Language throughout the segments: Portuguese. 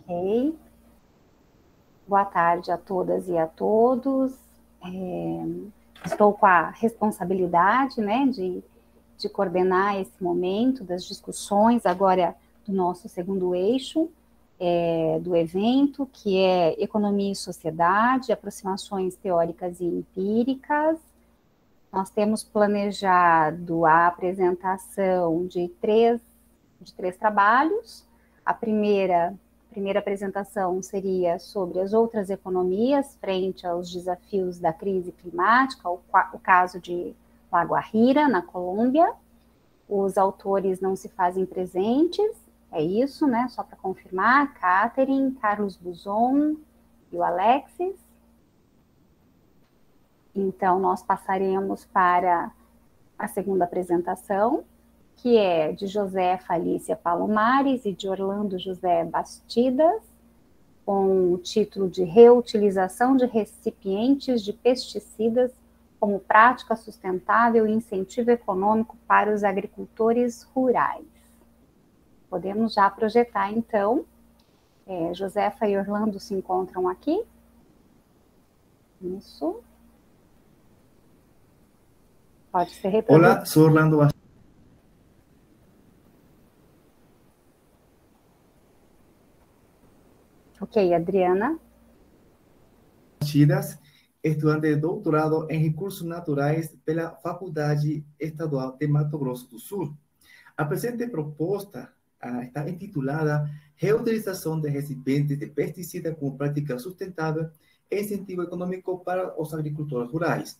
Ok. Boa tarde a todas e a todos. Estou com a responsabilidade, né, de coordenar esse momento das discussões agora do nosso segundo eixo do evento, que é Economia e Sociedade, aproximações teóricas e empíricas. Nós temos planejado a apresentação de três trabalhos. A primeira apresentação seria sobre as outras economias frente aos desafios da crise climática, o caso de La Guajira, na Colômbia. Os autores não se fazem presentes, é isso, né? Só para confirmar, Catherine, Carlos Buzon e o Alexis. Então, nós passaremos para a segunda apresentação, que é de Josefa Alicia Palomares e de Orlando José Bastidas, com o título de Reutilização de recipientes de pesticidas como prática sustentável e incentivo econômico para os agricultores rurais. Podemos já projetar, então. Josefa e Orlando se encontram aqui. Isso. Pode ser reproduzido. Olá, sou Orlando Ok, Adriana. Bastidas, estudante de doutorado em Recursos Naturais pela Faculdade Estadual de Mato Grosso do Sul. A presente proposta está intitulada Reutilização de recipientes de pesticidas como prática sustentável e incentivo econômico para os agricultores rurais.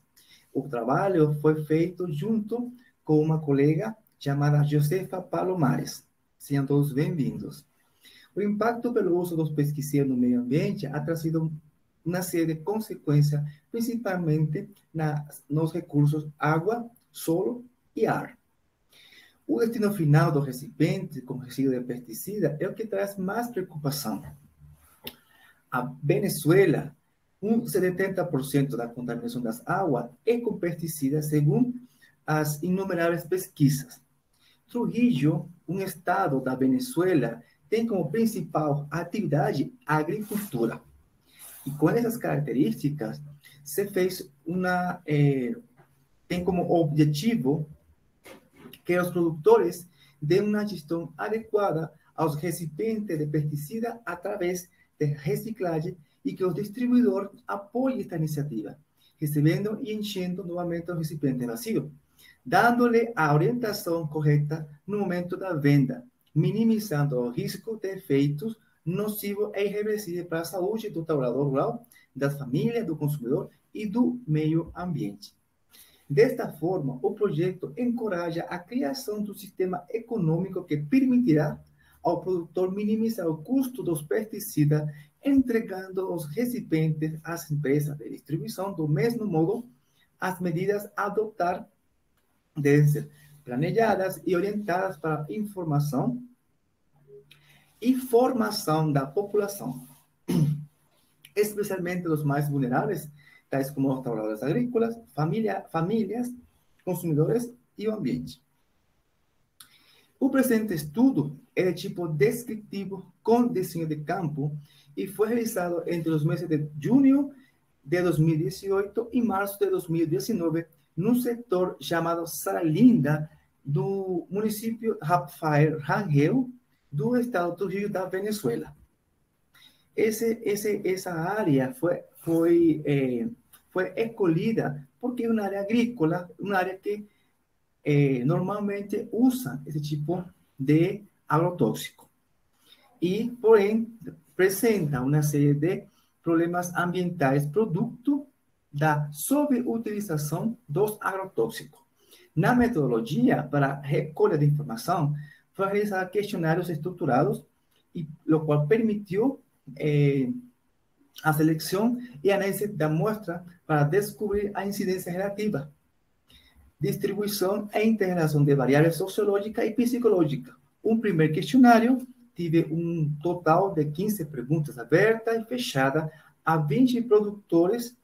O trabalho foi feito junto com uma colega chamada Josefa Palomares. Sejam todos bem-vindos. O impacto pelo uso dos pesticidas no meio ambiente ha trazido uma série de consequências, principalmente nos recursos água, solo e ar. O destino final do recipiente com resíduo de pesticida é o que traz mais preocupação. A Venezuela, 70% da contaminação das águas é com pesticidas, segundo as inumeráveis pesquisas. Trujillo, um estado da Venezuela, tem como principal atividade a agricultura. E com essas características, se fez tem como objetivo que os produtores dêem uma gestão adequada aos recipientes de pesticida através de reciclagem e que o distribuidor apoie esta iniciativa, recebendo e enchendo novamente o recipiente vazio, dando-lhe a orientação correta no momento da venda, minimizando o risco de efeitos nocivos e irreversíveis para a saúde do trabalhador rural, das famílias, do consumidor e do meio ambiente. Desta forma, o projeto encoraja a criação de um sistema econômico que permitirá ao produtor minimizar o custo dos pesticidas, entregando os recipientes às empresas de distribuição. Do mesmo modo, as medidas a adotar devem ser planejadas e orientadas para informação e formação da população, especialmente dos mais vulneráveis, tais como os trabalhadores agrícolas, famílias, consumidores e o ambiente. O presente estudo é de tipo descritivo com desenho de campo e foi realizado entre os meses de junho de 2018 e março de 2019 num setor chamado Saralinda, do município Rafael Rangel, do estado do Rio da Venezuela. Essa área foi escolhida porque é uma área agrícola, uma área que normalmente usa esse tipo de agrotóxico. E, porém, apresenta uma série de problemas ambientais produto da sobreutilização dos agrotóxicos. Na metodologia para recolha de informação, foi realizar questionários estruturados, o qual permitiu a seleção e análise da amostra para descobrir a incidência relativa, distribuição e integração de variáveis sociológica e psicológica. Um primeiro questionário tive um total de 15 perguntas abertas e fechadas a 20 produtores,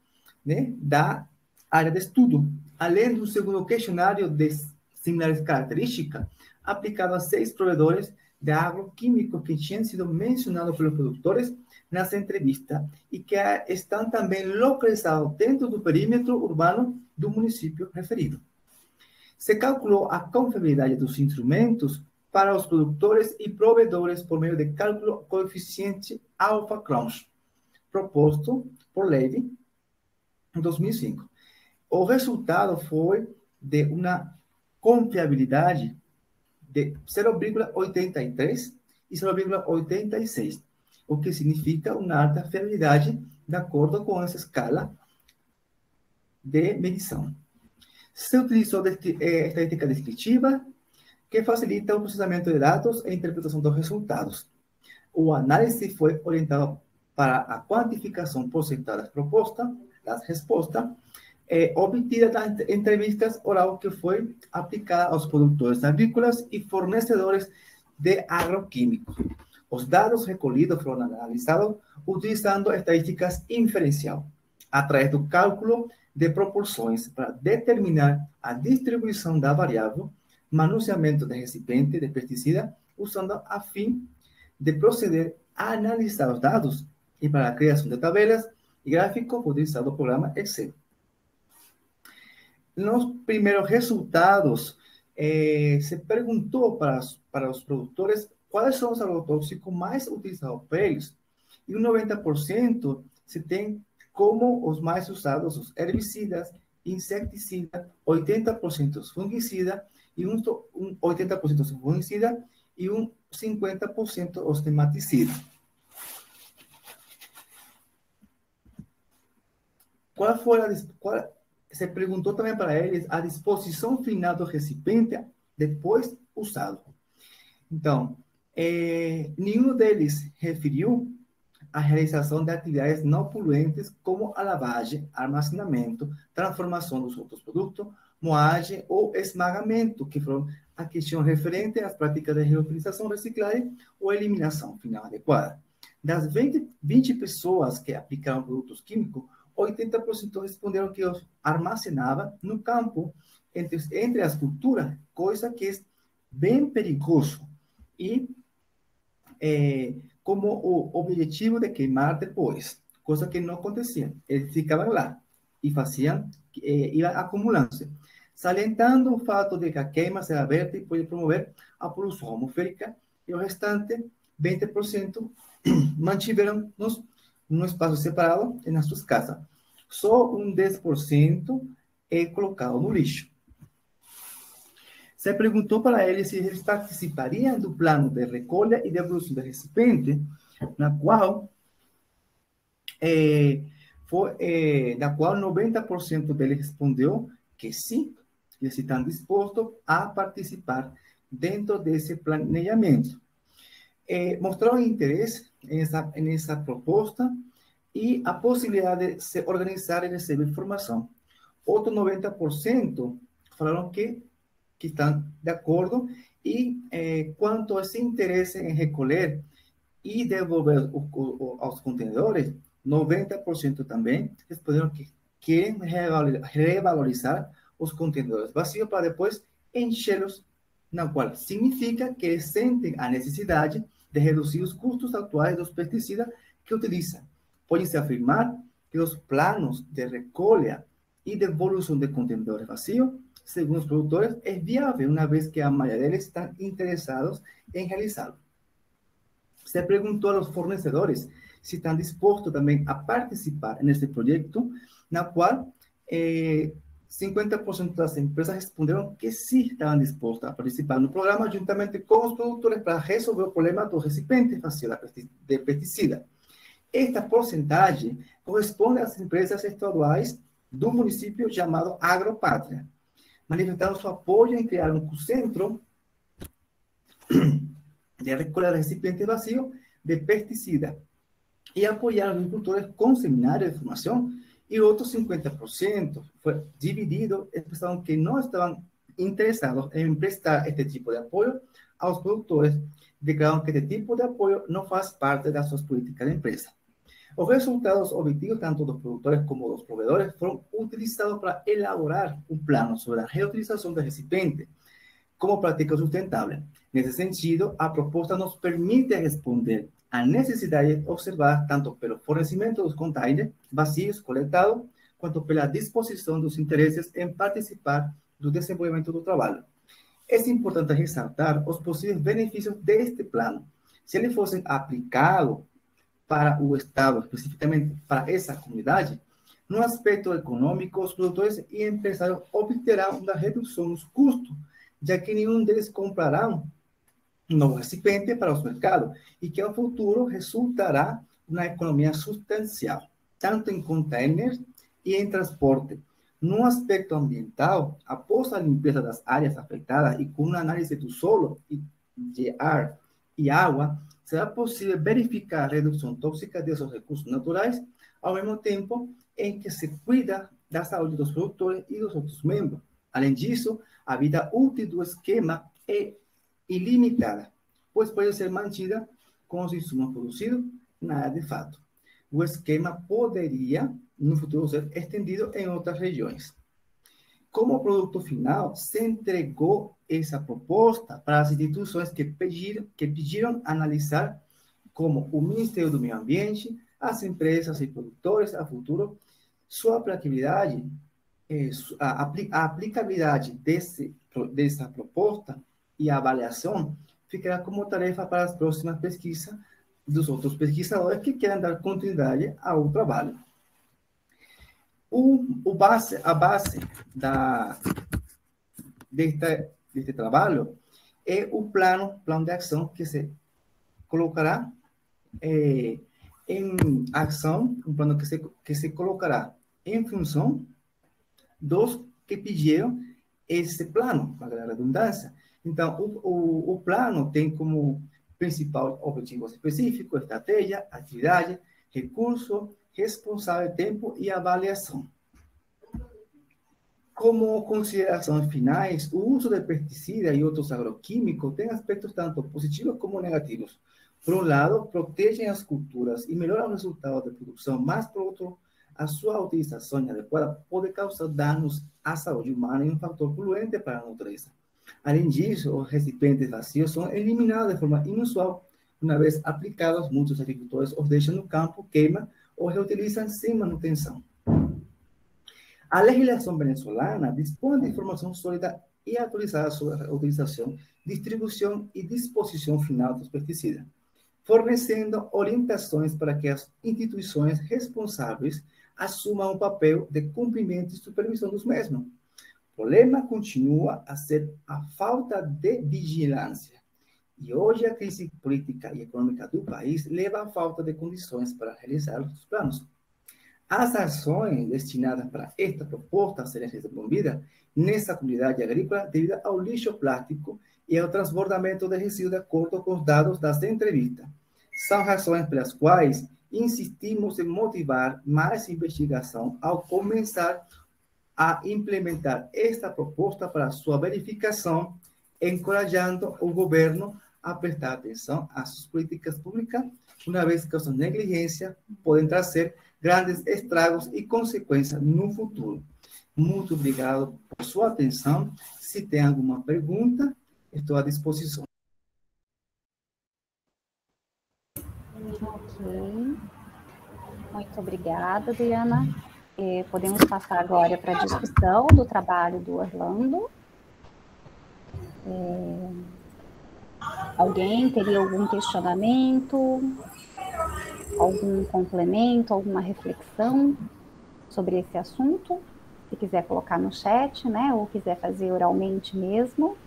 né, da área de estudo, além do segundo questionário de similares características, aplicado a 6 provedores de agroquímicos que tinham sido mencionados pelos produtores nessa entrevista e que estão também localizados dentro do perímetro urbano do município referido. Se calculou a confiabilidade dos instrumentos para os produtores e provedores por meio de cálculo coeficiente alfa-Cronsch, proposto por Levy em 2005. O resultado foi de uma confiabilidade de 0,83 e 0,86, o que significa uma alta fiabilidade de acordo com essa escala de medição. Se utilizou estatística descritiva, que facilita o processamento de dados e interpretação dos resultados. O análise foi orientado para a quantificação porcentual das respostas obtidas das entrevistas oral que foi aplicada aos produtores agrícolas e fornecedores de agroquímicos. Os dados recolhidos foram analisados utilizando estadísticas inferencial, através do cálculo de proporções para determinar a distribuição da variável, manuseamento de recipiente de pesticida, usando a fim de proceder a analisar os dados e para a criação de tabelas e gráficos utilizando o programa Excel. Nos primeiros resultados, se perguntou para os produtores quais são os agrotóxicos mais utilizados por eles, e 90% se tem como os mais usados os herbicidas, inseticidas, 80% fungicida, e 80% fungicida e 50% os nematicidas. Se perguntou também para eles a disposição final do recipiente depois usado. Então, nenhum deles referiu a realização de atividades não poluentes como a lavagem, armazenamento, transformação dos outros produtos, moagem ou esmagamento, que foram a questão referente às práticas de reutilização, reciclagem ou eliminação final adequada. Das 20 pessoas que aplicaram produtos químicos, 80% responderam que os armazenava no campo, entre as culturas, coisa que é bem perigoso. E como o objetivo de queimar depois, coisa que não acontecia. Eles ficavam lá e faziam, ia acumulando-se. Salientando o fato de que a queima será aberta e pode promover a poluição atmosférica, e o restante, 20%, mantiveram num espaço separado nas suas casas. Só 10% é colocado no lixo. Se perguntou para eles se eles participariam do plano de recolha e devolução de recipiente, na qual 90% deles respondeu que sim, eles estão dispostos a participar dentro desse planejamento. Mostraram interesse nessa proposta e a possibilidade de se organizar e receber informação. Outro 90% falaram que estão de acordo e quanto a esse interesse em recolher e devolver aos contenedores, 90% também responderam que querem revalorizar os contenedores vazios para depois enchê-los, na qual significa que eles sentem a necessidade de reduzir os custos atuais dos pesticidas que utilizam. Pode-se afirmar que os planos de recolha e devolução de contenedores vazios, segundo os produtores, é viável, uma vez que a maioria deles estão interessados em realizá-lo. Se perguntou aos fornecedores se estão dispostos também a participar nesse projeto, na qual 50% das empresas responderam que sim, estavam dispostas a participar no programa, juntamente com os produtores, para resolver o problema dos recipientes vazios de pesticida. Esta porcentagem corresponde às empresas estaduais do município chamado Agropátria. Manifestaram seu apoio em criar um centro de recolha de recipientes vazios de pesticida e apoiar os agricultores com seminários de formação, e outros 50% foi dividido, expressaram que não estavam interessados em prestar este tipo de apoio aos produtores, declararam que este tipo de apoio não faz parte das suas políticas de empresa. Os resultados obtidos, tanto dos produtores como dos provedores, foram utilizados para elaborar um plano sobre a reutilização do recipiente, como prática sustentável. Nesse sentido, a proposta nos permite responder à necessidade de observar tanto pelo fornecimento dos containers vazios coletados, quanto pela disposição dos interesses em participar do desenvolvimento do trabalho. É importante ressaltar os possíveis benefícios deste plano. Se ele fosse aplicado para o Estado, especificamente para essa comunidade, no aspecto econômico, os produtores e empresários obterão uma redução nos custos, já que nenhum deles comprará um novo recipiente para os mercados, e que ao futuro resultará na economia substancial, tanto em containers e em transporte. No aspecto ambiental, após a limpeza das áreas afetadas e com uma análise do solo, de ar e água, será possível verificar a redução tóxica desses recursos naturais, ao mesmo tempo em que se cuida da saúde dos produtores e dos outros membros. Além disso, a vida útil do esquema é ilimitada, pois pode ser mantida com os insumos produzidos na área de fato. O esquema poderia, no futuro, ser estendido em outras regiões. Como produto final, se entregou essa proposta para as instituições que pediram analisar, como o Ministério do Meio Ambiente, as empresas e produtores a futuro, sua aplicabilidade, a aplicabilidade dessa proposta e a avaliação ficará como tarefa para as próximas pesquisas dos outros pesquisadores que querem dar continuidade ao trabalho. A base deste trabalho é o plano de ação que se colocará em ação, um plano que se colocará em função dos que pediram esse plano, para a redundância. Então, o plano tem como principal objetivo específico, estratégia, atividade, recurso, responsável, tempo e avaliação. Como considerações finais, o uso de pesticidas e outros agroquímicos tem aspectos tanto positivos como negativos. Por um lado, protegem as culturas e melhoram os resultados de produção, mas, por outro, a sua utilização inadequada pode causar danos à saúde humana e um fator poluente para a natureza. Além disso, os recipientes vazios são eliminados de forma inusual. Uma vez aplicados, muitos agricultores os deixam no campo, queimam ou reutilizam sem manutenção. A legislação venezuelana dispõe de informação sólida e atualizada sobre a utilização, distribuição e disposição final dos pesticidas, fornecendo orientações para que as instituições responsáveis assumam o papel de cumprimento e supervisão dos mesmos. O problema continua a ser a falta de vigilância. E hoje a crise política e econômica do país leva à falta de condições para realizar os planos. As ações destinadas para esta proposta serem desenvolvidas nessa comunidade agrícola devido ao lixo plástico e ao transbordamento de resíduos de acordo com os dados das entrevistas. São razões pelas quais insistimos em motivar mais investigação ao começar a implementar esta proposta para sua verificação, encorajando o governo a prestar atenção às suas políticas públicas, uma vez que as negligências podem trazer grandes estragos e consequências no futuro. Muito obrigado por sua atenção. Se tem alguma pergunta, estou à disposição. Ok. Muito obrigada, Diana. Podemos passar agora para a discussão do trabalho do Orlando. Alguém teria algum questionamento, algum complemento, alguma reflexão sobre esse assunto? Se quiser colocar no chat, né, ou quiser fazer oralmente mesmo.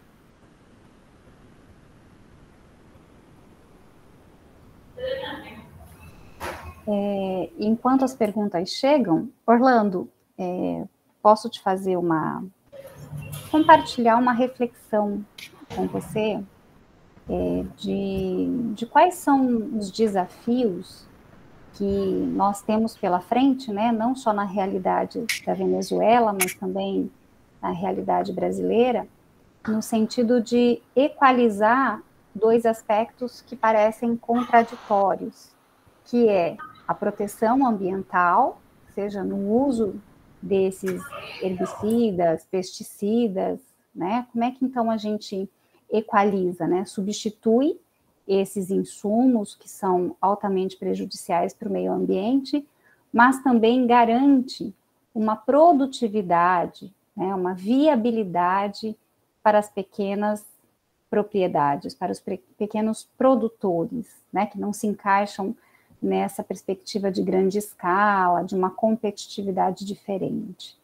Enquanto as perguntas chegam, Orlando, posso te fazer compartilhar uma reflexão com você de quais são os desafios que nós temos pela frente, né, não só na realidade da Venezuela, mas também na realidade brasileira, no sentido de equalizar dois aspectos que parecem contraditórios, que é a proteção ambiental, seja no uso desses herbicidas, pesticidas, né? Como é que então a gente equaliza, né? Substitui esses insumos que são altamente prejudiciais para o meio ambiente, mas também garante uma produtividade, né, uma viabilidade para as pequenas propriedades, para os pequenos produtores, né, que não se encaixam nessa perspectiva de grande escala, de uma competitividade diferente.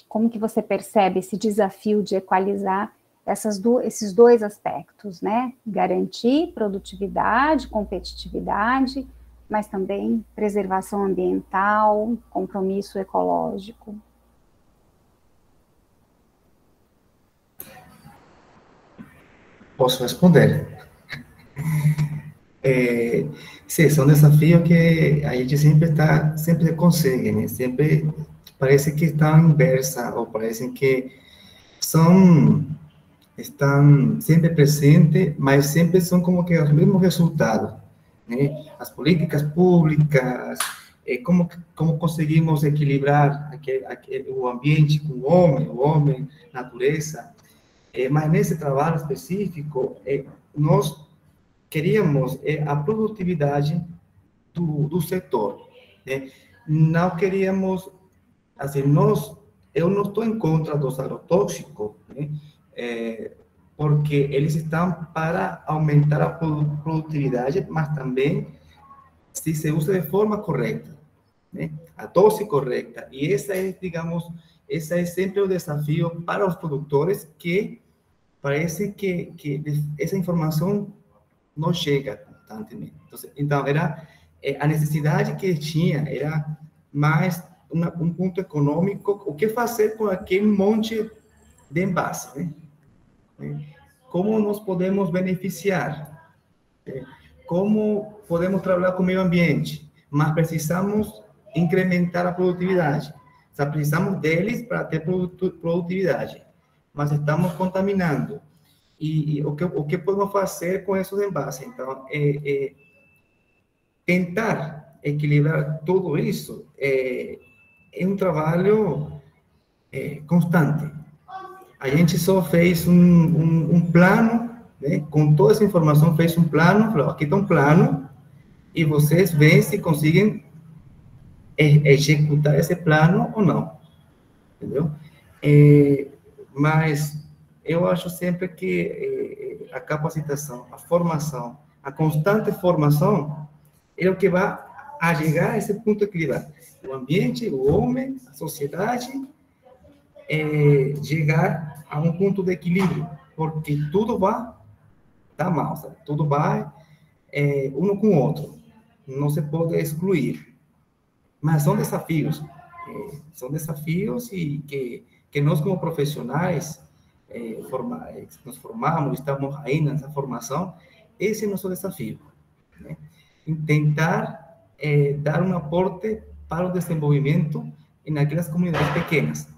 Como que você percebe esse desafio de equalizar esses dois aspectos, né? Garantir produtividade, competitividade, mas também preservação ambiental, compromisso ecológico. Posso responder? Sí, son desafíos que a gente sempre consegue, né? Sempre parece que estão inversa ou parecem que estão sempre presentes, mas sempre são como que os mesmos resultados, né? As políticas públicas, como conseguimos equilibrar o ambiente com o homem, natureza, mas nesse trabalho específico, nós queríamos a produtividade do setor, né? Não queríamos, assim, eu não estou em contra dos agrotóxicos, né? Porque eles estão para aumentar a produtividade, mas também se se usa de forma correta, né? A dose correta. E essa é, digamos, esse é sempre o desafio para os produtores, que parece que essa informação não chega constantemente. Então era a necessidade que tinha era mais um ponto econômico, o que fazer com aquele monte de envase, né? Como nós podemos beneficiar, né? Como podemos trabalhar com o meio ambiente, mas precisamos incrementar a produtividade. Só precisamos deles para ter produtividade, mas estamos contaminando. E o que podemos fazer com esses envases? Então, tentar equilibrar tudo isso um trabalho constante. A gente só fez um plano, né? Com toda essa informação, fez um plano, falou, aqui está um plano, e vocês veem se conseguem executar esse plano ou não, entendeu? Mas eu acho sempre que a capacitação, a formação, a constante formação é o que vai a chegar a esse ponto equilibrado. O ambiente, o homem, a sociedade, chegar a um ponto de equilíbrio, porque tudo vai dar mal, sabe? Tudo vai um com o outro. Não se pode excluir. Mas são desafios e que nós como profissionais nos formamos, estamos aí nessa formação, esse é o nosso desafio, né? Em tentar dar um aporte para o desenvolvimento naquelas comunidades pequenas.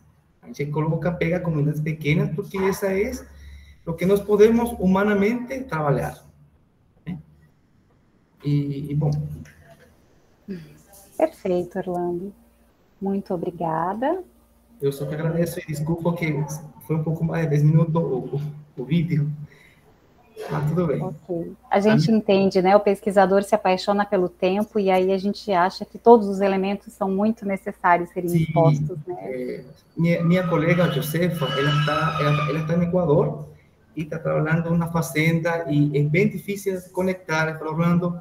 A gente pega comunidades pequenas porque essa é o que nós podemos humanamente trabalhar, né? Bom. Perfeito, Orlando. Muito obrigada. Eu só que agradeço e desculpa que foi um pouco mais de 10 minutos o vídeo, mas tudo bem. Ok. A gente entende, né? O pesquisador se apaixona pelo tempo e aí a gente acha que todos os elementos são muito necessários serem expostos, né? Minha colega Josefa, ela está no Equador e está trabalhando numa fazenda e é bem difícil de conectar. Ela falou, Orlando,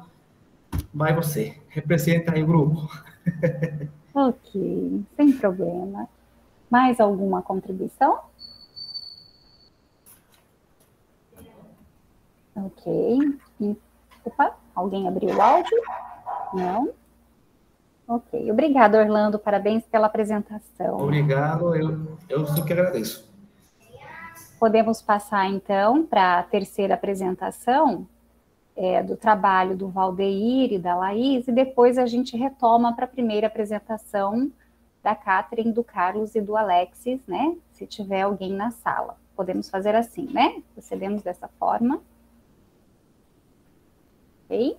vai você, representa aí o grupo. Ok, sem problema. Mais alguma contribuição? Ok. Opa, alguém abriu o áudio? Não? Ok. Obrigada, Orlando. Parabéns pela apresentação. Obrigado, eu só que agradeço. Podemos passar, então, para a terceira apresentação do trabalho do Valdeir e da Laís, e depois a gente retoma para a primeira apresentação da Catherine, do Carlos e do Alexis, né? Se tiver alguém na sala. Podemos fazer assim, né? Procedemos dessa forma. Ok?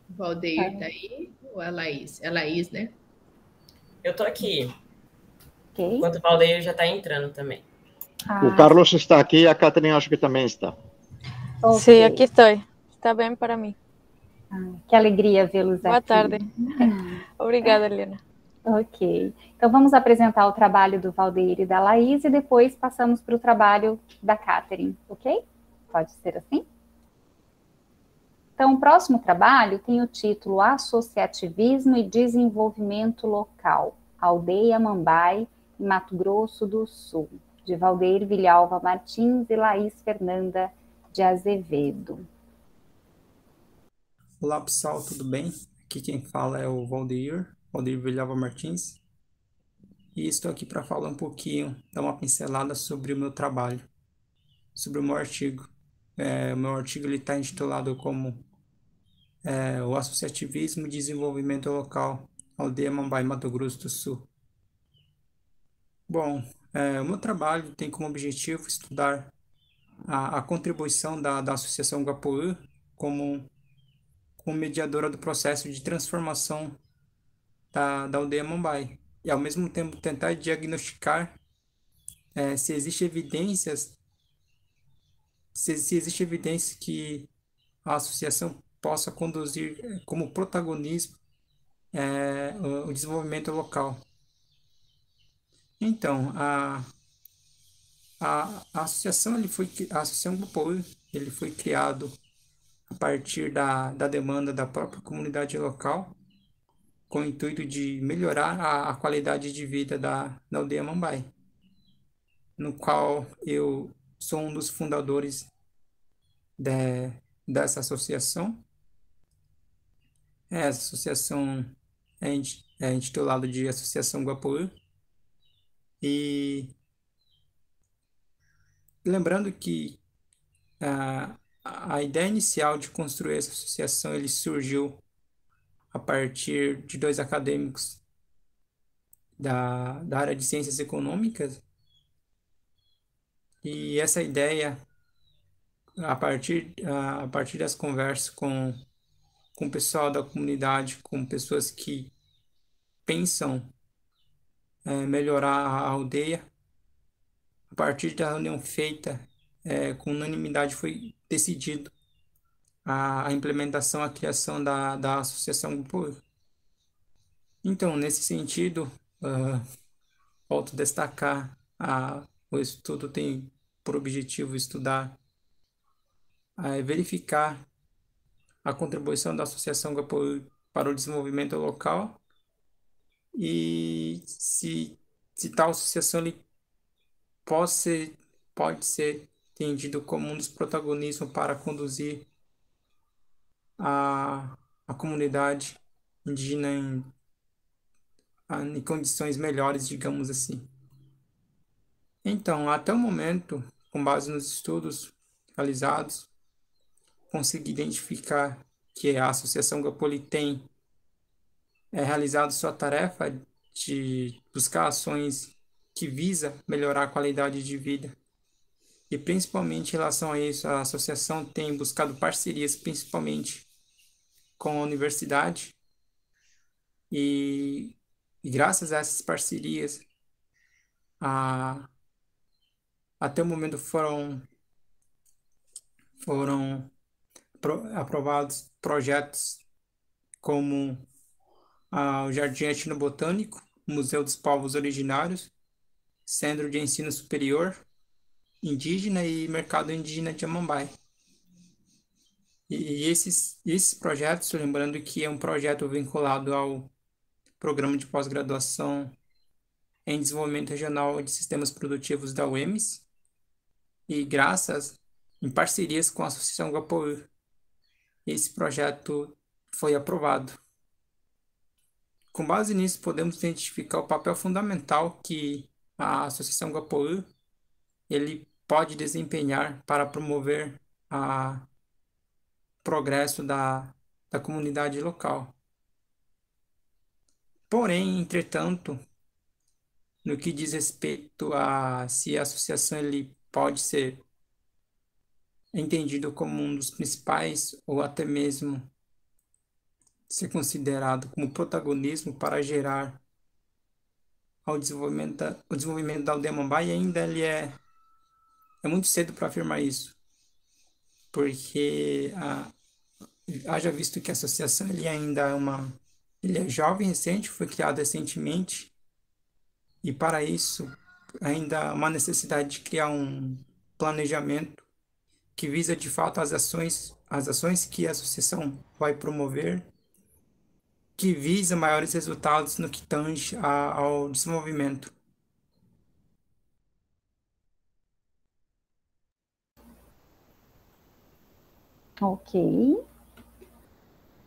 O Valdeir está aí ou a Laís? É a Laís, né? Eu tô aqui. Ok. Enquanto o Valdeir já está entrando também. O Carlos está aqui e a Catherine acho que também está. Ok. Sí, aquí estoy. Está bien para mí. Que alegria vê-los aqui. Boa tarde. Obrigada, Helena. Ok. Então, vamos apresentar o trabalho do Valdeir e da Laís e depois passamos para o trabalho da Catherine, ok? Pode ser assim? Então, o próximo trabalho tem o título Associativismo e Desenvolvimento Local, Aldeia Mambai, em Mato Grosso do Sul, de Valdeir Vilhalva Martins e Laís Fernanda de Azevedo. Olá pessoal, tudo bem? Aqui quem fala é o Valdeir Vilhalva Martins, e estou aqui para falar um pouquinho, dar uma pincelada sobre o meu trabalho, sobre o meu artigo. O meu artigo está intitulado como o Associativismo e Desenvolvimento Local, Aldeia Mambai, Mato Grosso do Sul. Bom, o meu trabalho tem como objetivo estudar a contribuição da Associação Gapoú como mediadora do processo de transformação da aldeia Mambai, e ao mesmo tempo tentar diagnosticar se existe evidências se existe evidência que a associação possa conduzir como protagonismo o desenvolvimento local. Então, a associação a Associação Gapoú, ele foi criado a partir da demanda da própria comunidade local, com o intuito de melhorar a qualidade de vida da aldeia Mambai, no qual eu sou um dos fundadores dessa associação. Essa associação é intitulada de Associação Guapoú. E lembrando que a ideia inicial de construir essa associação ele surgiu a partir de dois acadêmicos da área de ciências econômicas. E essa ideia, a partir das conversas com o pessoal da comunidade, com pessoas que pensam melhorar a aldeia, a partir da reunião feita, com unanimidade foi decidido a implementação, a criação da Associação Gapoú. Então, nesse sentido, volto a destacar, o estudo tem por objetivo estudar, verificar a contribuição da Associação Gapoú para o desenvolvimento local e se tal associação ele pode ser entendido como um dos protagonistas para conduzir a comunidade indígena em condições melhores, digamos assim. Então, até o momento, com base nos estudos realizados, consegui identificar que a Associação Gapoú tem realizado sua tarefa de buscar ações que visa melhorar a qualidade de vida. E principalmente em relação a isso, a associação tem buscado parcerias, principalmente com a universidade. E graças a essas parcerias, até o momento foram aprovados projetos como o Jardim Etnobotânico, Museu dos Povos Originários, Centro de Ensino Superior Indígena e Mercado Indígena de Amambai. E esses projetos, lembrando que é um projeto vinculado ao Programa de Pós-Graduação em Desenvolvimento Regional de Sistemas Produtivos da UEMS, e graças em parcerias com a Associação Gapoú, esse projeto foi aprovado. Com base nisso, podemos identificar o papel fundamental que a Associação Gapoú ele pode desempenhar para promover o progresso da comunidade local. Porém, entretanto, no que diz respeito a se a associação ele pode ser entendido como um dos principais ou até mesmo ser considerado como protagonismo para gerar ao o desenvolvimento da aldeia Mambai, ainda ele é muito cedo para afirmar isso, porque haja visto que a associação ele ainda ele é jovem, recente, foi criado recentemente, e para isso ainda há uma necessidade de criar um planejamento que visa de fato as ações que a associação vai promover, que visa maiores resultados no que tange ao desenvolvimento. Ok.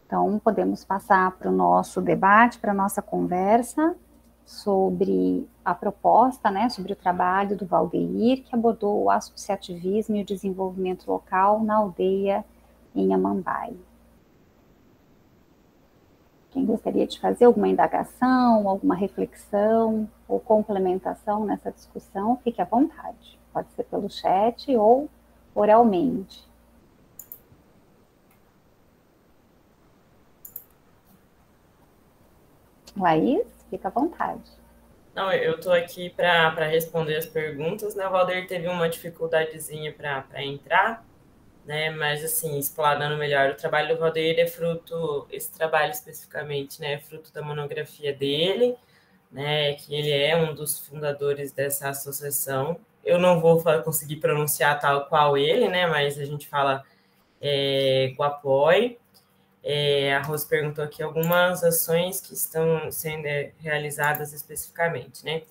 Então, podemos passar para o nosso debate, para a nossa conversa sobre a proposta, né, sobre o trabalho do Valdeir, que abordou o associativismo e o desenvolvimento local na aldeia em Amambai. Quem gostaria de fazer alguma indagação, alguma reflexão ou complementação nessa discussão, fique à vontade. Pode ser pelo chat ou oralmente. Laís, fica à vontade. Não, eu estou aqui para responder as perguntas, né? O Valdeir teve uma dificuldadezinha para entrar, né? Mas, assim, explanando melhor, o trabalho do Valdeir é fruto, esse trabalho especificamente, né? É fruto da monografia dele, né? Que ele é um dos fundadores dessa associação. Eu não vou conseguir pronunciar tal qual ele, né? Mas a gente fala Guapoi. A Rose perguntou aqui algumas ações que estão sendo realizadas especificamente, né?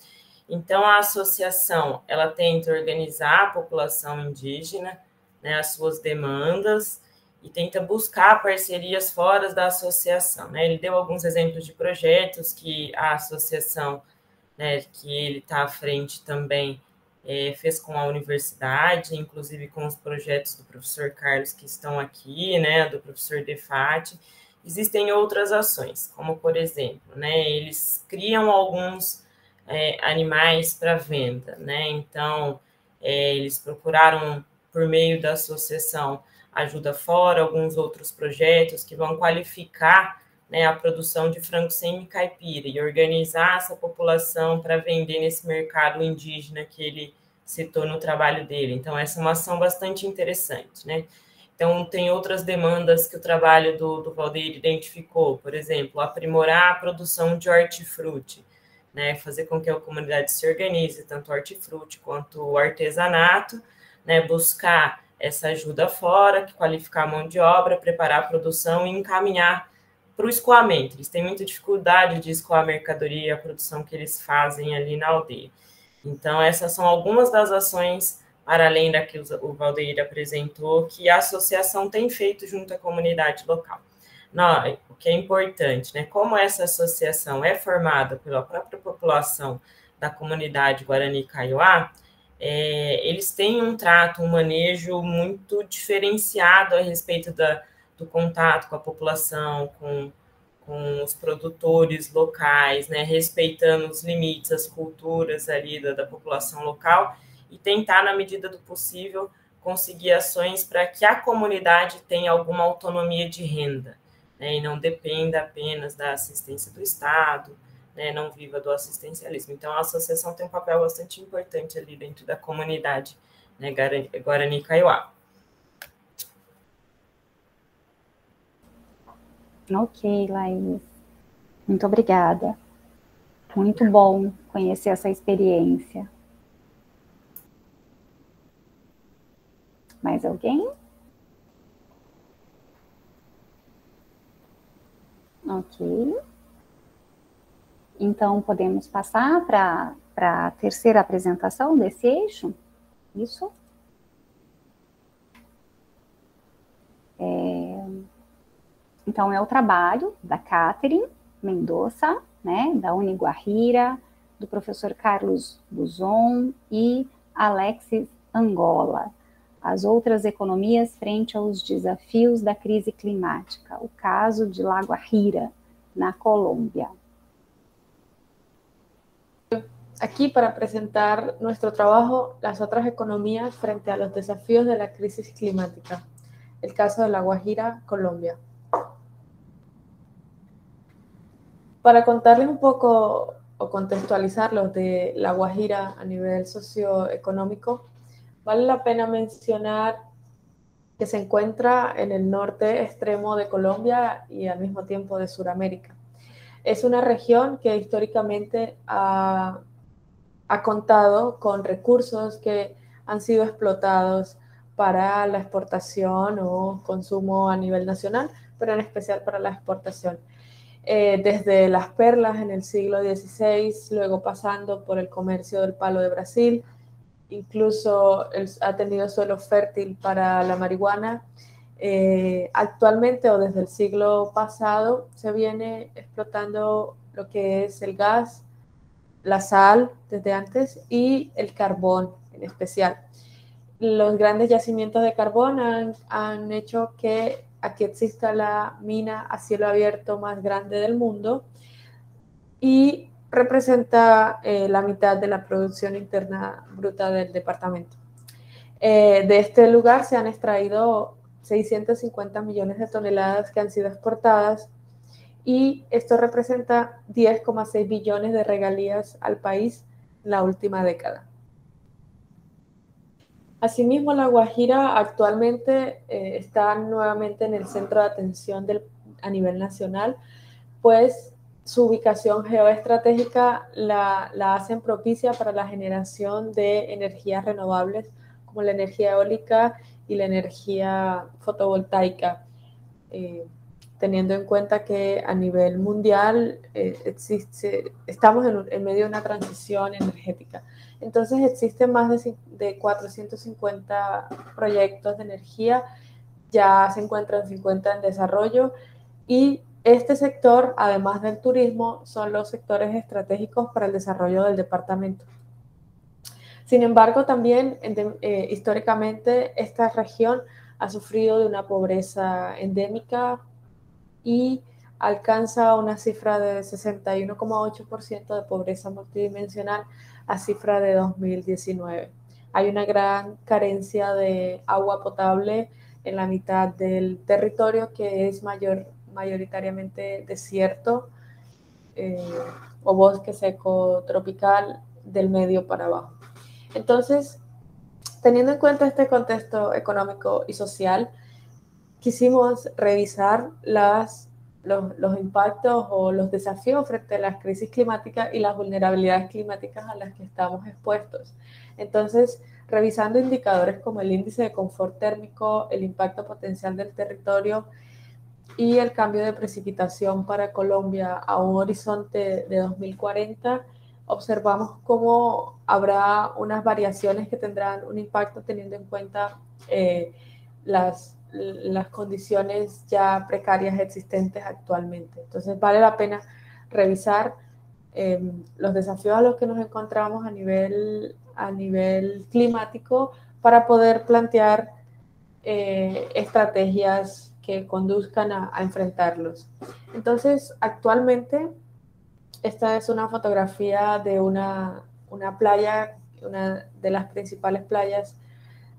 Então, a associação, ela tenta organizar a população indígena, né, as suas demandas, e tenta buscar parcerias fora da associação, né? Ele deu alguns exemplos de projetos que a associação, né, que ele está à frente também, fez com a universidade, inclusive com os projetos do professor Carlos que estão aqui, né, do professor Defati. Existem outras ações, como, por exemplo, né, eles criam alguns animais para venda, né, então eles procuraram, por meio da associação, ajuda fora, alguns outros projetos que vão qualificar, né, a produção de frango semi-caipira e organizar essa população para vender nesse mercado indígena que ele citou no trabalho dele. Então, essa é uma ação bastante interessante, né? Então, tem outras demandas que o trabalho do Valdeir identificou, por exemplo, aprimorar a produção de hortifruti, né? Fazer com que a comunidade se organize, tanto o hortifruti quanto o artesanato, né? Buscar essa ajuda fora, qualificar a mão de obra, preparar a produção e encaminhar para o escoamento. Eles têm muita dificuldade de escoar a mercadoria, a produção que eles fazem ali na aldeia. Então, essas são algumas das ações, para além da que o Valdeir apresentou, que a associação tem feito junto à comunidade local. Não, o que é importante, né? Como essa associação é formada pela própria população da comunidade Guarani Kaiowá, eles têm um trato, um manejo muito diferenciado a respeito do contato com a população, com os produtores locais, né, respeitando os limites, as culturas ali da população local e tentar, na medida do possível, conseguir ações para que a comunidade tenha alguma autonomia de renda, né, e não dependa apenas da assistência do Estado, né, não viva do assistencialismo. Então, a associação tem um papel bastante importante ali dentro da comunidade, né, Guarani Kaiowá. Ok, Laís. Muito obrigada. Muito bom conhecer essa experiência. Mais alguém? Ok. Então, podemos passar para a terceira apresentação desse eixo? Isso? Então, é o trabalho da Catherine Mendonça, né, da Uniguarira, do professor Carlos Buzon e Alexis Angola. As outras economias frente aos desafios da crise climática. O caso de La Guajira, na Colômbia. Aquí para presentar nuestro trabajo, las otras economías frente a los desafíos de la crisis climática. El caso de La Guajira, Colombia. Para contarles un poco o contextualizarlos de La Guajira a nivel socioeconómico, vale la pena mencionar que se encuentra en el norte extremo de Colombia y al mismo tiempo de Sudamérica. Es una región que históricamente ha contado con recursos que han sido explotados para la exportación o consumo a nivel nacional, pero en especial para la exportación. Desde las perlas en el siglo XVI, luego pasando por el comercio del palo de Brasil, incluso ha tenido suelo fértil para la marihuana. Actualmente o desde el siglo pasado se viene explotando lo que es el gas, la sal desde antes y el carbón en especial. Los grandes yacimientos de carbón han hecho que aquí exista la mina a cielo abierto más grande del mundo y representa la mitad de la producción interna bruta del departamento. De este lugar se han extraído 650 millones de toneladas que han sido exportadas y esto representa 10,6 billones de regalías al país en la última década. Asimismo, La Guajira actualmente está nuevamente en el centro de atención a nivel nacional, pues su ubicación geoestratégica la hacen propicia para la generación de energías renovables como la energía eólica y la energía fotovoltaica, teniendo en cuenta que a nivel mundial estamos en medio de una transición energética. Entonces existen más de 450 proyectos de energía, ya se encuentran 50 en desarrollo y este sector, además del turismo, son los sectores estratégicos para el desarrollo del departamento. Sin embargo, también históricamente esta región ha sufrido de una pobreza endémica y alcanza una cifra de 61,8% de pobreza multidimensional a cifra de 2019. Hay una gran carencia de agua potable en la mitad del territorio que es mayoritariamente desierto o bosque seco tropical del medio para abajo. Entonces, teniendo en cuenta este contexto económico y social, quisimos revisar los impactos o los desafíos frente a las crisis climáticas y las vulnerabilidades climáticas a las que estamos expuestos. Entonces, revisando indicadores como el índice de confort térmico, el impacto potencial del territorio y el cambio de precipitación para Colombia a un horizonte de 2040, observamos cómo habrá unas variaciones que tendrán un impacto teniendo en cuenta las condiciones ya precarias existentes actualmente. Entonces vale la pena revisar los desafíos a los que nos encontramos a nivel climático para poder plantear estrategias que conduzcan a enfrentarlos. Entonces, actualmente, esta es una fotografía de una playa, una de las principales playas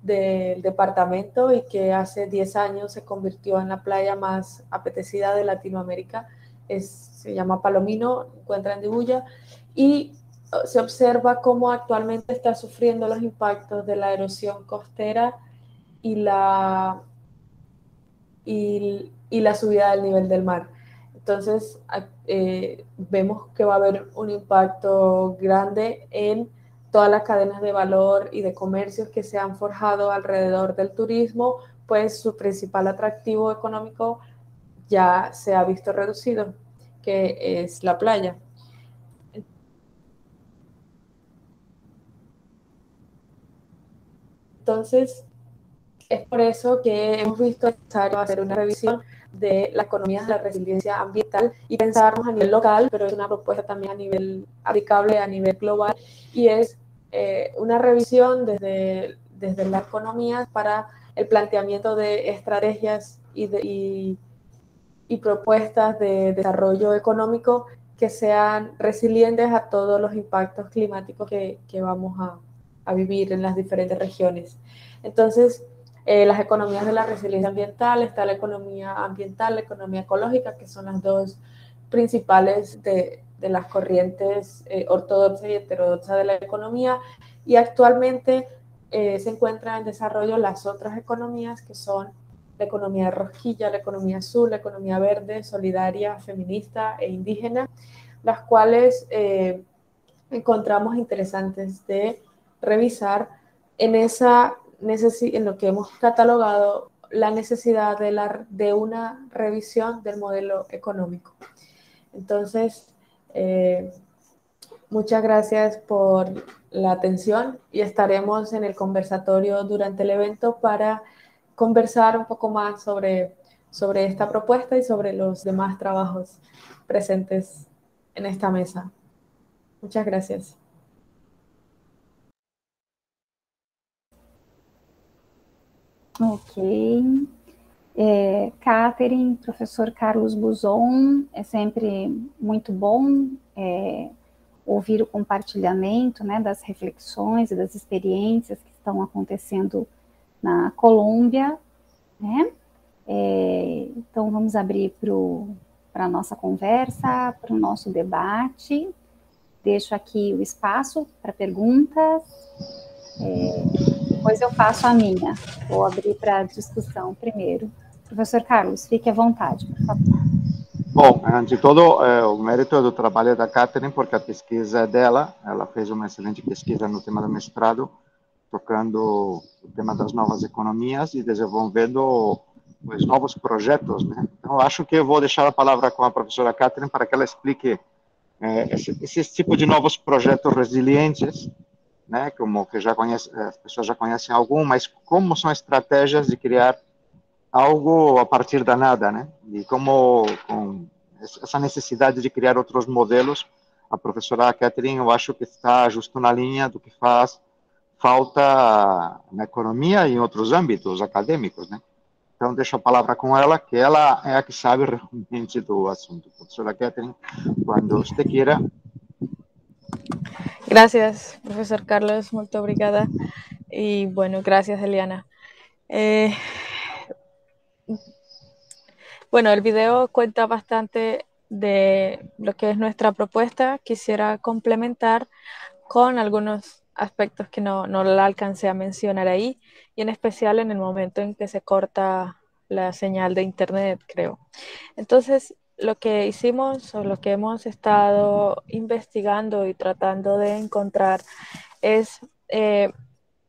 del departamento y que hace 10 años se convirtió en la playa más apetecida de Latinoamérica. Se llama Palomino, encuentra en Dibuya, y se observa cómo actualmente está sufriendo los impactos de la erosión costera y la subida del nivel del mar. Entonces, vemos que va a haber un impacto grande en todas las cadenas de valor y de comercios que se han forjado alrededor del turismo, pues su principal atractivo económico ya se ha visto reducido, que es la playa. Entonces, es por eso que hemos visto necesario hacer una revisión de las economías de la resiliencia ambiental y pensarnos a nivel local, pero es una propuesta también a nivel aplicable a nivel global, y es una revisión desde la economía para el planteamiento de estrategias y propuestas de desarrollo económico que sean resilientes a todos los impactos climáticos que vamos a vivir en las diferentes regiones. Entonces, las economías de la resiliencia ambiental, está la economía ambiental, la economía ecológica, que son las dos principales de las corrientes ortodoxa y heterodoxa de la economía, y actualmente se encuentran en desarrollo las otras economías, que son la economía de rosquilla, la economía azul, la economía verde, solidaria, feminista e indígena, las cuales encontramos interesantes de revisar en lo que hemos catalogado la necesidad de una revisión del modelo económico. Entonces, muchas gracias por la atención y estaremos en el conversatorio durante el evento para conversar un poco más sobre esta propuesta y sobre los demás trabajos presentes en esta mesa. Muchas gracias. Ok. Catherine, professor Carlos Buzon, é sempre muito bom ouvir o compartilhamento, né, das reflexões e das experiências que estão acontecendo na Colômbia, né? Então, vamos abrir para a nossa conversa, para o nosso debate. Deixo aqui o espaço para perguntas. Depois eu faço a minha. Vou abrir para discussão primeiro. Professor Carlos, fique à vontade, por favor. Bom, antes de tudo, o mérito é do trabalho da Catherine, porque a pesquisa é dela. Ela fez uma excelente pesquisa no tema do mestrado, tocando o tema das novas economias e desenvolvendo os novos projetos, né? Então, acho que eu vou deixar a palavra com a professora Catherine para que ela explique esse tipo de novos projetos resilientes, né? Como que já conhece, as pessoas já conhecem algum, mas como são estratégias de criar algo a partir da nada, né? E como, com essa necessidade de criar outros modelos, a professora Catherine, eu acho que está justo na linha do que faz falta na economia e em outros âmbitos acadêmicos, né? Então, deixo a palavra com ela, que ela é a que sabe realmente do assunto. Professora Catherine, quando você queira. Gracias, profesor Carlos, muito obrigada. Y bueno, gracias, Eliana. Bueno, el video cuenta bastante de lo que es nuestra propuesta. Quisiera complementar con algunos aspectos que no la alcancé a mencionar ahí, y en especial en el momento en que se corta la señal de internet, creo. Entonces, lo que hicimos o lo que hemos estado investigando y tratando de encontrar es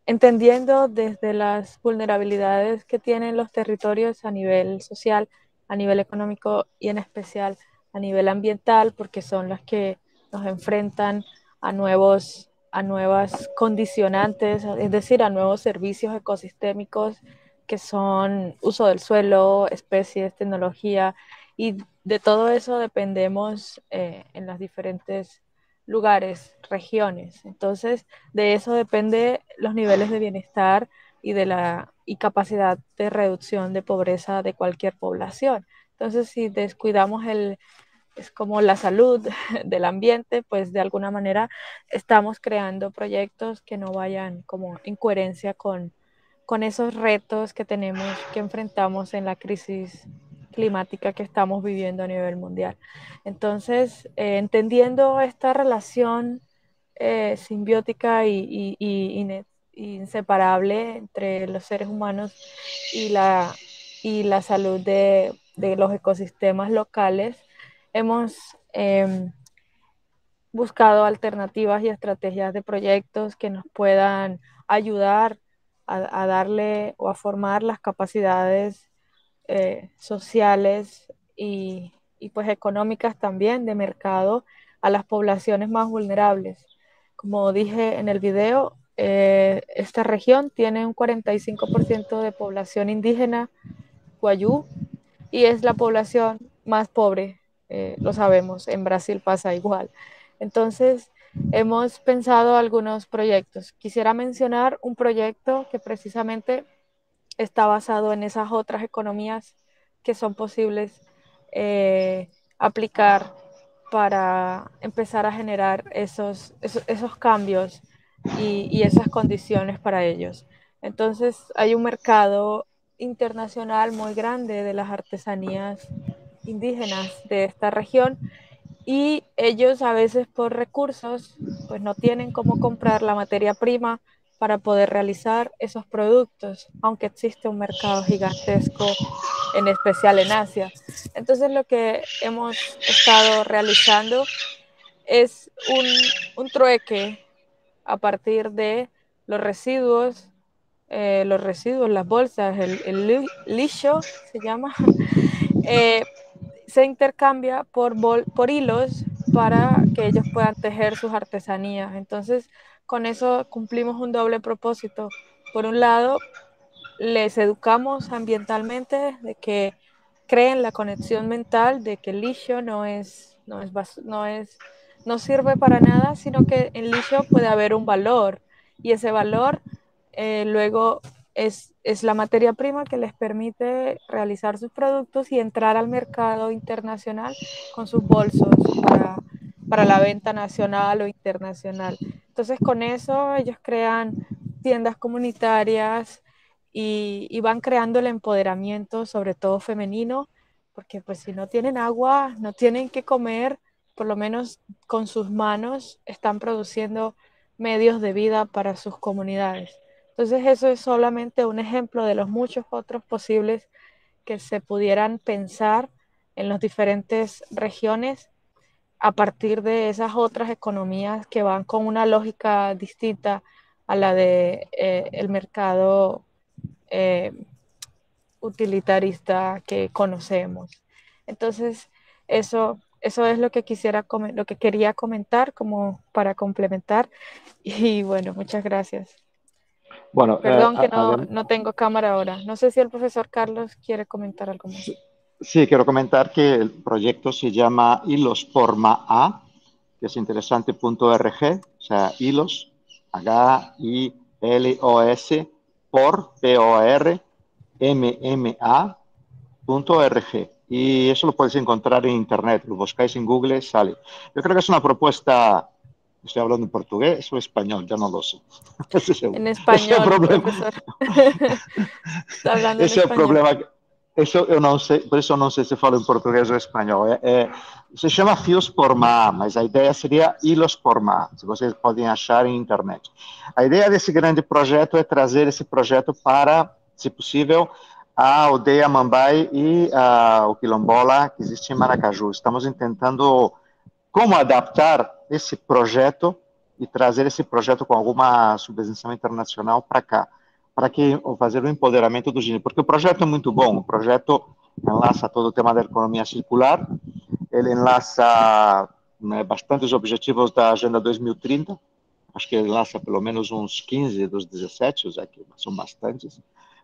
entendiendo desde las vulnerabilidades que tienen los territorios a nivel social, a nivel económico y en especial a nivel ambiental, porque son las que nos enfrentan a nuevas condicionantes, es decir, a nuevos servicios ecosistémicos que son uso del suelo, especies, tecnología, y de todo eso dependemos en las diferentes lugares, regiones. Entonces, de eso depende los niveles de bienestar y de la capacidad de reducción de pobreza de cualquier población. Entonces, si descuidamos es como la salud del ambiente, pues de alguna manera estamos creando proyectos que no vayan como en coherencia con esos retos que tenemos, que enfrentamos en la crisis climática que estamos viviendo a nivel mundial. Entonces, entendiendo esta relación simbiótica y inseparable entre los seres humanos y la salud de los ecosistemas locales, hemos buscado alternativas y estrategias de proyectos que nos puedan ayudar a darle o a formar las capacidades sociales y pues económicas también de mercado a las poblaciones más vulnerables. Como dije en el video, esta región tiene un 45% de población indígena guayú y es la población más pobre, lo sabemos, en Brasil pasa igual. Entonces, hemos pensado algunos proyectos. Quisiera mencionar un proyecto que precisamente está basado en esas otras economías que son posibles aplicar para empezar a generar esos cambios y esas condiciones para ellos. Entonces, hay un mercado internacional muy grande de las artesanías indígenas de esta región, y ellos a veces por recursos pues no tienen cómo comprar la materia prima para poder realizar esos productos, aunque existe un mercado gigantesco, en especial en Asia. Entonces lo que hemos estado realizando es un trueque a partir de los residuos, las bolsas, el lixo se llama, eh, se intercambia por hilos para que ellos puedan tejer sus artesanías. Entonces, con eso cumplimos un doble propósito. Por un lado, les educamos ambientalmente de que creen la conexión mental de que el lixo no sirve para nada, sino que en lixo puede haber un valor y ese valor luego es la materia prima que les permite realizar sus productos y entrar al mercado internacional con sus bolsos para la venta nacional o internacional. Entonces con eso ellos crean tiendas comunitarias y van creando el empoderamiento, sobre todo femenino, porque pues si no tienen agua, no tienen que comer, por lo menos con sus manos están produciendo medios de vida para sus comunidades. Entonces eso es solamente un ejemplo de los muchos otros posibles que se pudieran pensar en las diferentes regiones a partir de esas otras economías que van con una lógica distinta a la de el mercado eh, utilitarista que conocemos. Entonces, eso es lo que lo que quería comentar como para complementar. Y bueno, muchas gracias. Bueno, Perdón que no tengo cámara ahora. No sé si el profesor Carlos quiere comentar algo más. sí, quiero comentar que el proyecto se llama Hilos Forma A, que es interesante.org, o sea, hilos, H-I-L-O-S, P-O-R-M-M-A.org. Y eso lo podéis encontrar en internet, lo buscáis en Google, sale. Yo creo que es una propuesta, estoy hablando en portugués o español, ya no lo sé. Ese es En ese é o español, problema. profesor. Está hablando en Esse é o español. problema. Isso eu não sei, por isso eu não sei se falo em português ou espanhol. Se chama Fios por Mar, mas a ideia seria Hilos por Mar, se vocês podem achar em internet. A ideia desse grande projeto é trazer esse projeto para, se possível, a aldeia Mambai e o Quilombola, que existe em Maracaju. Estamos tentando como adaptar esse projeto e trazer esse projeto com alguma subvenção internacional para cá, para que fazer o empoderamento do gênero, porque o projeto é muito bom, o projeto enlaça todo o tema da economia circular, ele enlaça bastantes objetivos da Agenda 2030, acho que ele enlaça pelo menos uns 15 dos 17, já que são bastantes,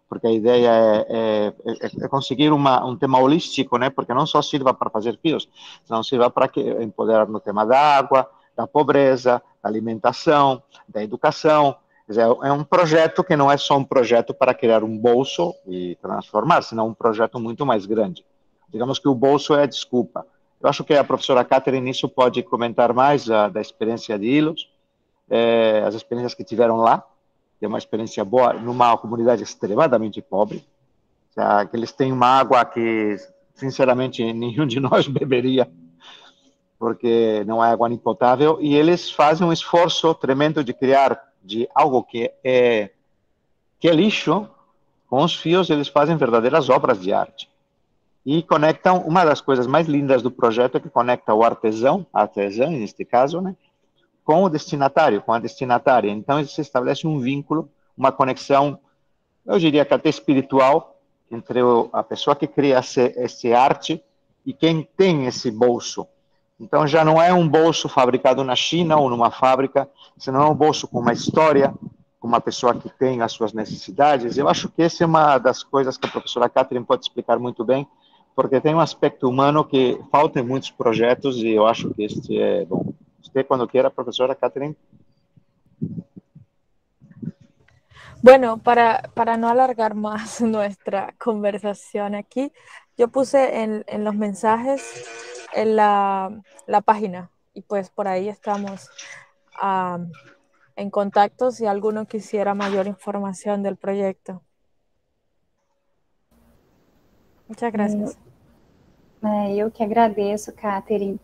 porque a ideia é conseguir um tema holístico, né? Porque não só sirva para fazer fios, não sirva para empoderar no tema da água, da pobreza, da alimentação, da educação. É um projeto que não é só um projeto para criar um bolso e transformar, senão um projeto muito mais grande. Digamos que o bolso é a desculpa. Eu acho que a professora Catherine nisso pode comentar mais da experiência de Hilos, as experiências que tiveram lá, que é uma experiência boa numa comunidade extremadamente pobre, que eles têm uma água que, sinceramente, nenhum de nós beberia, porque não é água nem potável, e eles fazem um esforço tremendo de criar de algo que é lixo, com os fios eles fazem verdadeiras obras de arte. E conectam, uma das coisas mais lindas do projeto é que conecta o artesão, a artesã, neste caso, né, com o destinatário, com a destinatária. Então, se estabelece um vínculo, uma conexão, eu diria que até espiritual, entre a pessoa que cria esse arte e quem tem esse bolso. Então, já não é um bolso fabricado na China ou numa fábrica, senão é um bolso com uma história, com uma pessoa que tem as suas necessidades. Eu acho que essa é uma das coisas que a professora Catherine pode explicar muito bem, porque tem um aspecto humano que falta em muitos projetos e eu acho que este é bom. Usted cuando quiera, profesora Catherine. Bueno, para no alargar más nuestra conversación aquí, yo puse en los mensajes en la página y pues por ahí estamos en contacto si alguno quisiera mayor información del proyecto. Muchas gracias. Eu que agradeço, Catherine.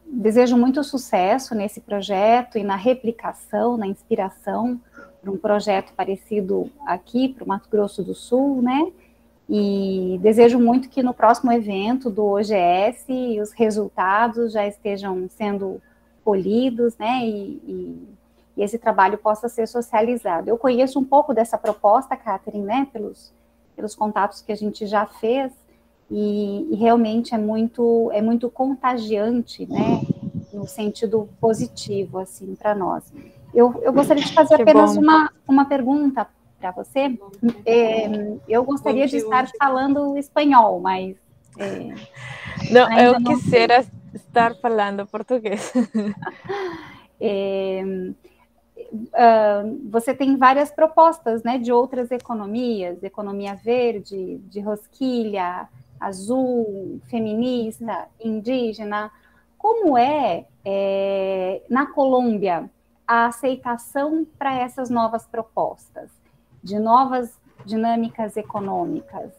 Desejo muito sucesso nesse projeto e na replicação, na inspiração para um projeto parecido aqui para o Mato Grosso do Sul, né? E desejo muito que no próximo evento do OGS os resultados já estejam sendo polidos, né? E esse trabalho possa ser socializado. Eu conheço um pouco dessa proposta, Catherine, né? Pelos contatos que a gente já fez, e realmente é muito contagiante, né? No sentido positivo, assim, para nós. Eu gostaria de fazer apenas uma pergunta para você. Eu gostaria de estar falando espanhol, mas não, eu quisiera estar falando português. Você tem várias propostas, né, de outras economias, economia verde, de rosquilha, azul, feminista, indígena. Como na Colômbia, a aceitação para essas novas propostas, de novas dinâmicas econômicas?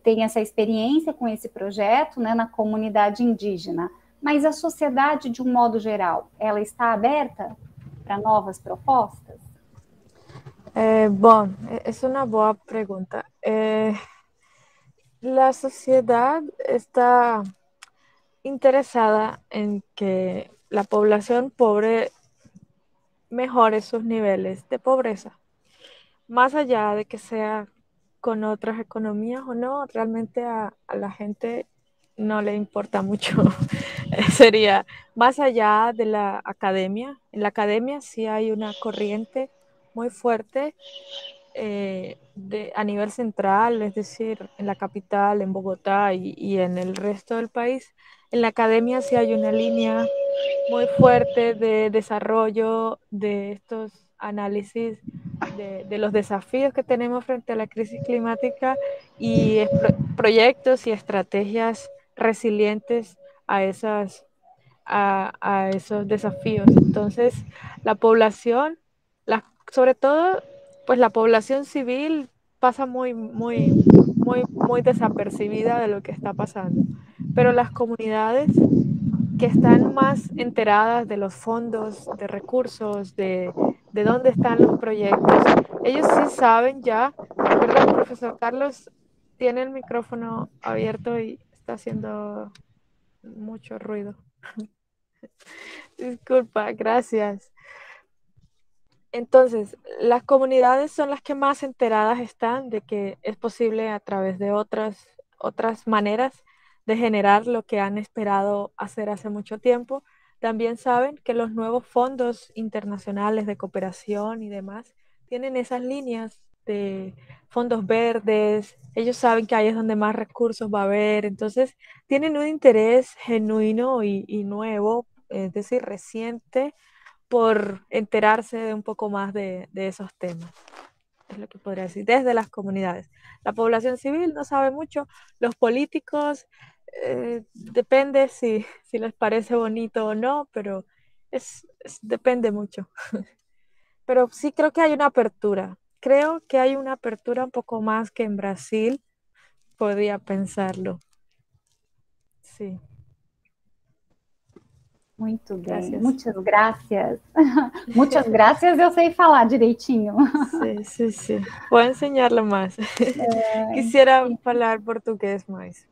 Tem essa experiência com esse projeto, né, na comunidade indígena, mas a sociedade, de um modo geral, ela está aberta para novas propostas? Bom, essa é uma boa pergunta. A sociedade está interesada en que la población pobre mejore sus niveles de pobreza. Más allá de que sea con otras economías o no, realmente a la gente no le importa mucho. Sería más allá de la academia. En la academia sí hay una corriente muy fuerte a nivel central, es decir, en la capital, en Bogotá y en el resto del país. En la academia sí hay una línea muy fuerte de desarrollo de estos análisis de los desafíos que tenemos frente a la crisis climática y proyectos y estrategias resilientes a esos desafíos. Entonces, la población, sobre todo, pues la población civil pasa muy desapercibida de lo que está pasando. Pero las comunidades que están más enteradas de los fondos, de recursos, de dónde están los proyectos, ellos sí saben ya. Perdón, profesor Carlos, tiene el micrófono abierto y está haciendo mucho ruido. Disculpa, gracias. Entonces, las comunidades son las que más enteradas están de que es posible a través de otras maneras de generar lo que han esperado hacer hace mucho tiempo. También saben que los nuevos fondos internacionales de cooperación y demás tienen esas líneas de fondos verdes. Ellos saben que ahí es donde más recursos va a haber. Entonces, tienen un interés genuino y nuevo, es decir, reciente, por enterarse de un poco más de esos temas. Es lo que podría decir, desde las comunidades. La población civil no sabe mucho, los políticos depende si les parece bonito o no, pero depende mucho. Pero sí creo que hay una apertura. Creo que hay una apertura un poco más que en Brasil, podría pensarlo. Sí. Muito bem, Gracias. muitas graças. Muitas graças, eu sei falar direitinho. Sí. Vou enseñarlo más. Quisiera falar português mais.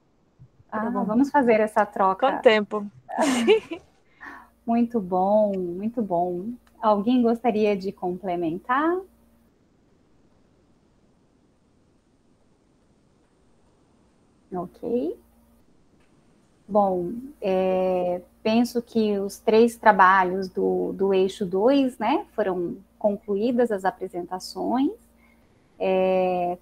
Vamos fazer essa troca. Com tempo. Muito bom, muito bom. Alguém gostaria de complementar? Ok. Bom, penso que os 3 trabalhos do eixo 2, né, foram concluídas as apresentações,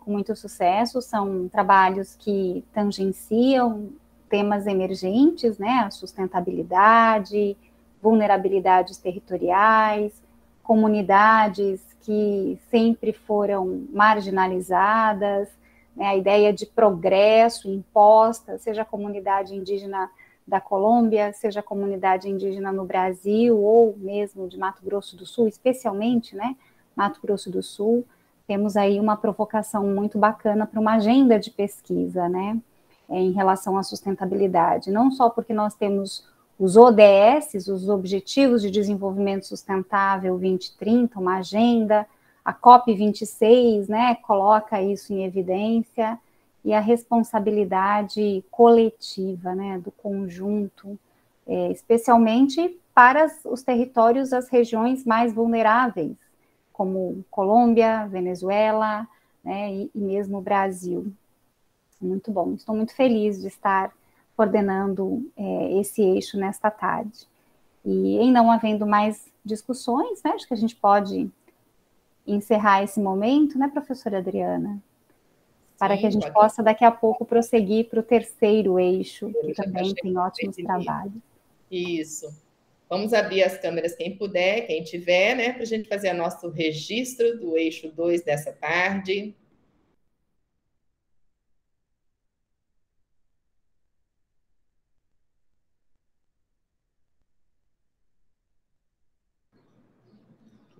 com muito sucesso. São trabalhos que tangenciam temas emergentes, né, a sustentabilidade, vulnerabilidades territoriais, comunidades que sempre foram marginalizadas, né, a ideia de progresso imposta, seja a comunidade indígena da Colômbia, seja a comunidade indígena no Brasil, ou mesmo de Mato Grosso do Sul, especialmente, né, Mato Grosso do Sul. Temos aí uma provocação muito bacana para uma agenda de pesquisa, né. em relação à sustentabilidade, não só porque nós temos os ODS, os Objetivos de Desenvolvimento Sustentável 2030, uma agenda, a COP26, né, coloca isso em evidência, e a responsabilidade coletiva, né, do conjunto, especialmente para os territórios, as regiões mais vulneráveis, como Colômbia, Venezuela, né, e mesmo o Brasil. Muito bom, estou muito feliz de estar coordenando esse eixo nesta tarde. E em não havendo mais discussões, né, acho que a gente pode encerrar esse momento, né, professora Adriana? Para que a gente possa, daqui a pouco, prosseguir para o terceiro eixo, que também tem ótimos trabalhos. Isso. Vamos abrir as câmeras, quem puder, quem tiver, né, para a gente fazer o nosso registro do eixo 2 dessa tarde.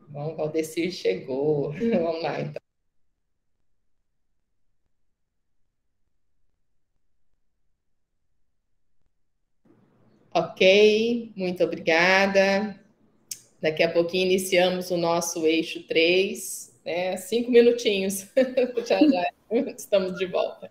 Bom, Valdecir chegou. Vamos lá, então. Ok, muito obrigada. Daqui a pouquinho iniciamos o nosso eixo 3, né? 5 minutinhos. Já estamos de volta.